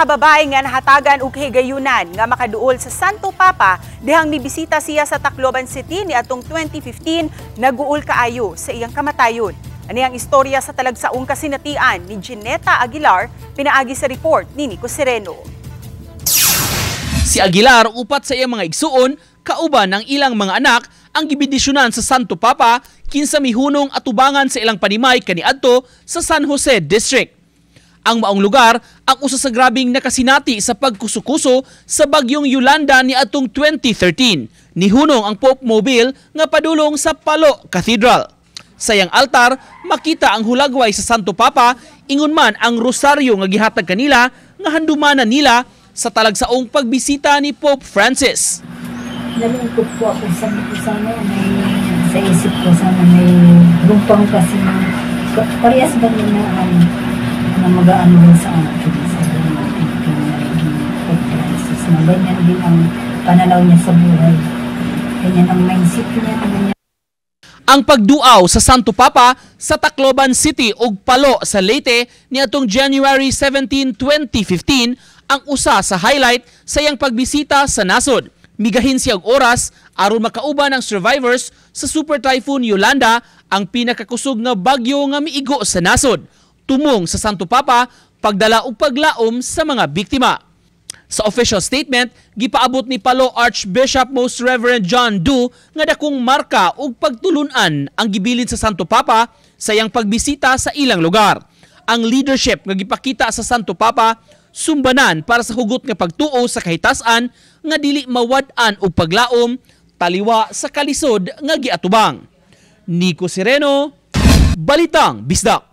kababay nga nahatagan og higayunan nga makaduol sa Santo Papa dihang mibisita siya sa Tacloban City ni atong 2015 naguol kaayo sa iyang kamatayon. Ani ang istorya sa talagsaong kasinatian ni Gineta Aguilar, pinaagi sa report ni Nico Sereno. Si Aguilar upat sa iyang mga igsuon kauban ng ilang mga anak ang gibidisyonan sa Santo Papa kinsa mihunong atubangan sa ilang panimay kaniadto sa San Jose District. Ang maong lugar ang usa sa grabing nakasinati sa pagkusukuso sa bagyong Yolanda ni atong 2013. Nihunong ang Pope Mobile nga padulong sa Palo Cathedral. Sa iyang altar, makita ang hulagway sa Santo Papa, ingon man ang rosaryo nga gihatag kanila nga handumanan nila sa talagsaong pagbisita ni Pope Francis. Nalungkot po ako sa isip ko sana may lumpang kasi parehas ba nila na mag-aano din sa akin sa Pope Francis na ganyan din ang pananaw niya sa buhay, ganyan ang mindset niya, ganyan. Ang pagduaw sa Santo Papa sa Tacloban City ug Palo sa Leyte niadtong January 17, 2015 ang usa sa highlight sa iyang pagbisita sa nasod. Migahin siya og oras aron makauban ang survivors sa Super Typhoon Yolanda, ang pinakakusog nga bagyo nga miigo sa nasod. Tumong sa Santo Papa pagdala og paglaom sa mga biktima. Sa official statement, gipaabot ni Palo Archbishop Most Reverend John Du nga dakong marka ug pagtulunan ang gibilin sa Santo Papa sa iyang pagbisita sa ilang lugar. Ang leadership nga gipakita sa Santo Papa sumbanan para sa hugot nga pagtuo sa kahitasan nga dili mawad-an og paglaom taliwa sa kalisod nga giatubang. Nico Sereno, Balitang Bisdak.